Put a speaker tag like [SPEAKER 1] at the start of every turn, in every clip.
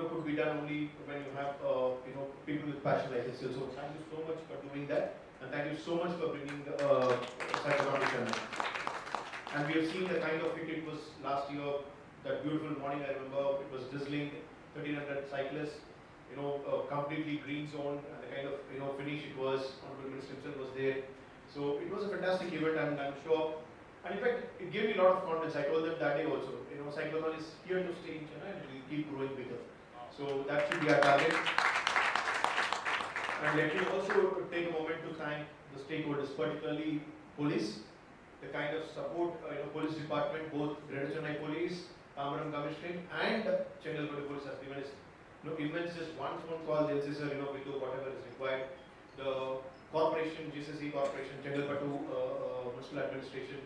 [SPEAKER 1] could be done only when you have people with passion like this. So thank you so much for doing that, and thank you so much for bringing cyclone to Chennai. And we have seen the kind of hit it was last year. That beautiful morning, I remember it was drizzling, 1300 cyclists, completely green zone, and the kind of finish it was. Honorable Minister himself was there, so it was a fantastic event, and I'm sure. And in fact, it gave me a lot of confidence. I told them that day also. Cyclone is here to stay in Chennai, and it will keep growing bigger. So that should be our target. And let me also take a moment to thank the stakeholders, particularly police, the kind of support, police department, both Greater Chennai Police, Tambaram Commissioning, and Chengalpattu Police has given us, immense. Just one phone call, they'll say, sir, we do whatever is required. The corporation, GCC Corporation, Chengalpattu Municipal Administration,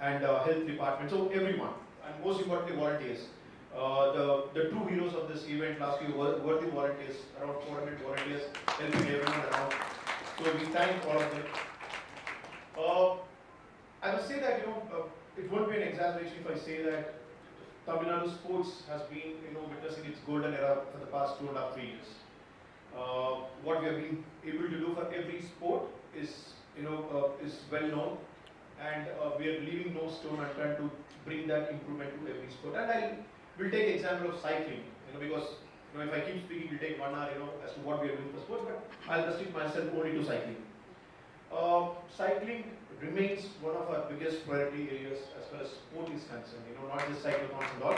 [SPEAKER 1] and Health Department. So everyone, and most importantly, volunteers. The true heroes of this event last year were the volunteers, around 400 volunteers helping everyone around. So we thank all of them. I must say that it won't be an exaggeration if I say that Tamil Nadu sports has been witnessing its golden era for the past 2.5 3 years. What we have been able to do for every sport is well known, and we are leaving no stone unturned to bring that improvement to every sport. And we'll take example of cycling, because if I keep speaking, we'll take 1 hour, as to what we are doing for sports, but I'll restrict myself only to cycling. Cycling remains one of our biggest priority areas as far as sport is concerned, not just cyclothons and all.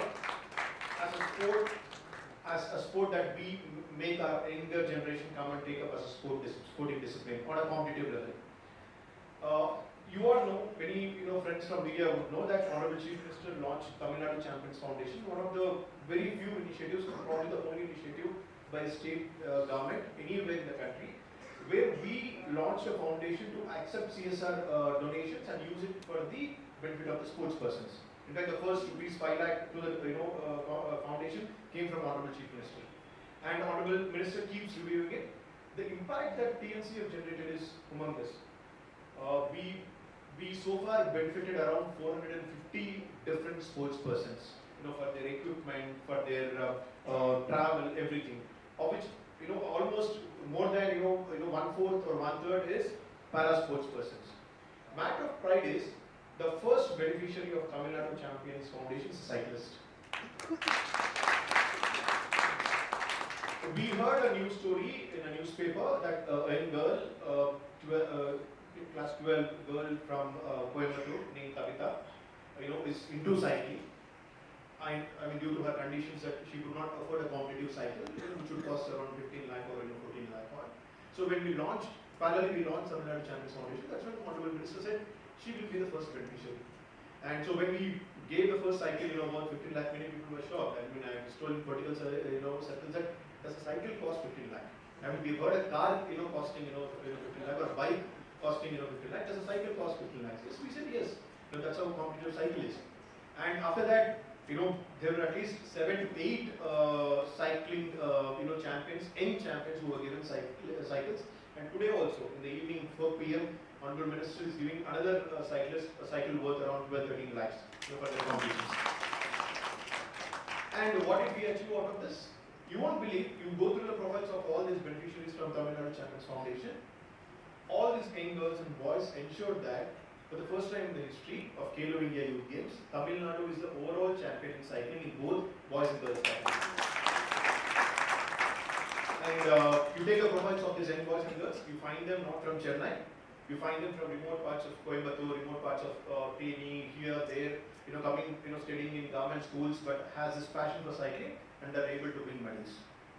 [SPEAKER 1] As a sport that we make our younger generation come and take up as a sporting discipline on a competitive level. You all know, many friends from media would know that Honorable Chief Minister launched Tamil Nadu Champions Foundation, one of the very few initiatives, probably the only initiative by state government anywhere in the country, where we launched a foundation to accept CSR donations and use it for the benefit of the sports persons. In fact, the first rupees 5 lakh to the foundation came from Honorable Chief Minister, and Honorable Minister keeps reviewing it. The impact that TNC have generated is humongous. We so far benefited around 450 different sports persons, for their equipment, for their travel, everything, of which almost more than 1/4 or 1/3 is para sports persons. Matter of pride is the first beneficiary of Tamil Nadu Champions Foundation is a cyclist. We heard a news story in a newspaper that a young girl, class 12 girl from Coimbatore named Kavita, is into cycling. I mean, due to her conditions that she could not afford a competitive cycle, which would cost around 15 lakh or 14 lakh. So when we launched, parallelly we launched Tamil Nadu Champions Foundation, that's when the Honorable Minister said she will be the first beneficiary. And so when we gave the first cycle, about 15 lakh, many people were shocked. I mean, I was told in political circles that does a cycle cost 15 lakh? I mean, we've heard a car, costing, 15 lakh, or a bike costing, 15 lakh. Does a cycle cost 15 lakhs? Yes, we said yes. That's how competitive cycle is. And after that, there were at least 7 to 8 cycling, champions, young champions who were given cycles. And today also, in the evening, 4 p.m., Honorable Minister is giving another cyclist a cycle worth around 12-13 lakhs for their competitions. And what did we achieve out of this? You won't believe, you go through the profiles of all these beneficiaries from Tamil Nadu Champions Foundation. All these young girls and boys ensured that for the first time in the history of Khelo India Youth Games, Tamil Nadu is the overall champion in cycling in both boys and girls categories. And you take the profiles of these young boys and girls, you find them not from Chennai, you find them from remote parts of Coimbatore, remote parts of Teni, here, there, coming, studying in government schools, but has this passion for cycling and are able to win medals.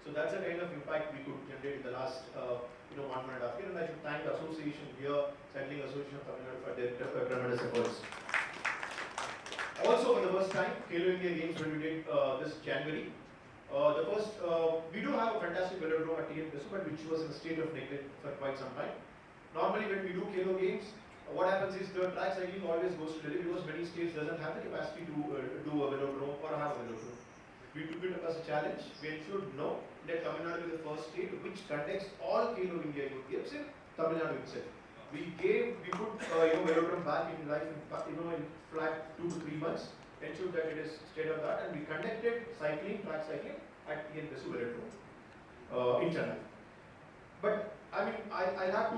[SPEAKER 1] So that's the kind of impact we could generate in the last 1.5 years, and I should thank the association here, Cycling Association of Tamil Nadu, for their tremendous efforts. Also, for the first time, Khelo India Games when we did this January. We do have a fantastic velodrome at TN Pesu, but which was in a state of neglect for quite some time. Normally, when we do Khelo Games, what happens is the track cycling always goes to Delhi because many states doesn't have the capacity to do a velodrome or have a velodrome. We took it as a challenge. We ensured that Tamil Nadu is the first state which conducts all Khelo India Youth Games in Tamil Nadu itself. We put velodrome back in life in flat 2 to 3 months, ensured that it is state of the art, and we conducted track cycling at TNPSU Velodrome in Chennai. But I mean, I have to,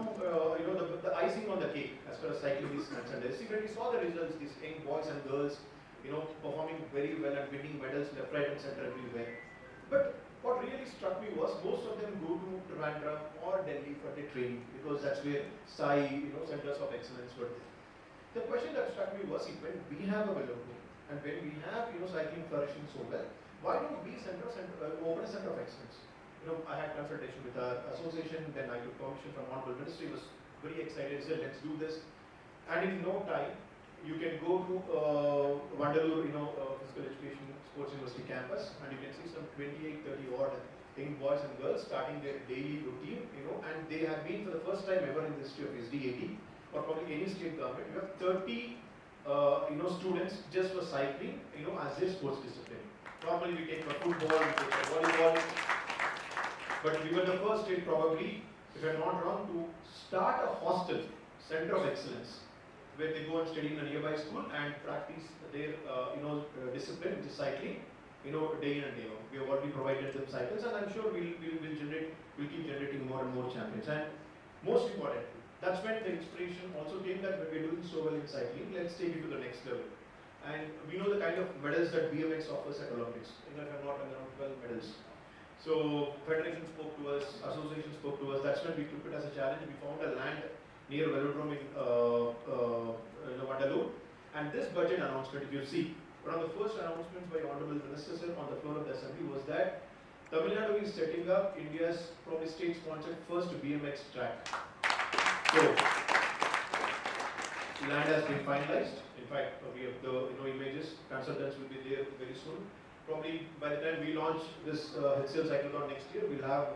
[SPEAKER 1] the icing on the cake as far as cycling is concerned. When we saw the results, these young boys and girls, performing very well and winning medals left, right, and center everywhere. But what really struck me was most of them go to Trivandrum or Delhi for their training because that's where centers of excellence were there. The question that struck me was, when we have a velodrome and when we have cycling flourishing so well, why don't we open a center of excellence? I had consultation with our association, then I took permission from Honorable Ministry, was very excited, said let's do this. And in no time, you can go to Vandalur, Physical Education Sports University campus, and you can see some 28, 30 odd young boys and girls starting their daily routine, and they have been for the first time ever in the history of SDAT, or probably any state government, you have 30 students just for cycling, as their sports discipline. Normally we take for football, we take for volleyball, but we were the first state probably, if I'm not wrong, to start a hostel, center of excellence, where they go and study in a nearby school and practice their discipline, which is cycling, day in and day out. We have already provided them cycles, and I'm sure we'll keep generating more and more champions. And most importantly, that's when the inspiration also came that when we're doing so well in cycling, let's take it to the next level. And we know the kind of medals that BMX offers at Olympics. If I'm not wrong, around 12 medals. So federation spoke to us, association spoke to us. That's when we took it as a challenge. We found a land near Velodrome in Vandalur, and this budget announcement, if you see, one of the first announcements by Honorable Minister Sir on the floor of the Assembly was that Tamil Nadu is setting up India's probably state-sponsored first BMX track. So land has been finalized. In fact, we have the images. Consultants will be there very soon. Probably by the time we launch this HCL Cyclotron next year, we'll have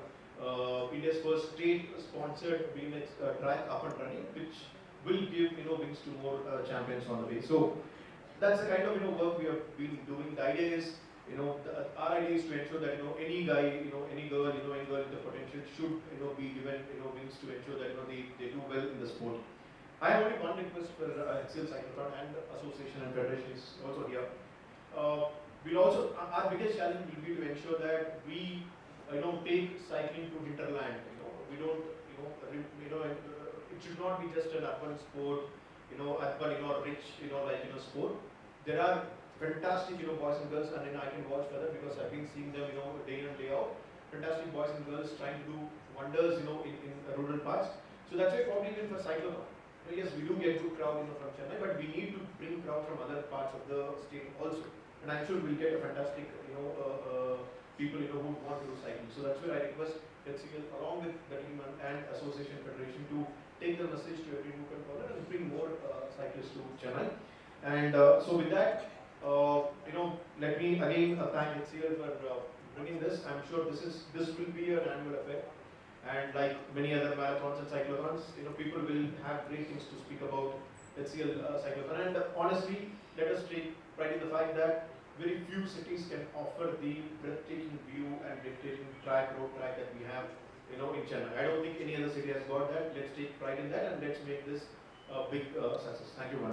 [SPEAKER 1] India's first state-sponsored BMX track up and running, which will give wings to more champions on the way. So that's the kind of work we have been doing. The idea is, our idea is to ensure that any guy, any girl, any girl with the potential should be given wings to ensure that they do well in the sport. I have only one request for HCL Cyclotron, and association and federation is also here. Our biggest challenge will be to ensure that we take cycling to hinterland. We don't it should not be just an urban sport, urban rich sport. There are fantastic boys and girls, and I can vouch for that because I've been seeing them day in and day out. Fantastic boys and girls trying to do wonders in rural parts. So that's why probably even for cyclotron. Yes, we do get good crowd from Chennai, but we need to bring crowd from other parts of the state also. And I'm sure we'll get a fantastic, people, who want to do cycling. So that's where I request HCL along with the team and association federation to take the message to every nook and corner and bring more cyclists to Chennai. And so with that, let me again thank HCL for bringing this. I'm sure this will be an annual affair. And like many other marathons and cyclothrons, people will have great things to speak about HCL cyclotron. And honestly, let us take pride in the fact that very few cities can offer the breathtaking view and breathtaking road track that we have, in Chennai. I don't think any other city has got that. Let's take pride in that and let's make this a big success. Thank you, madam.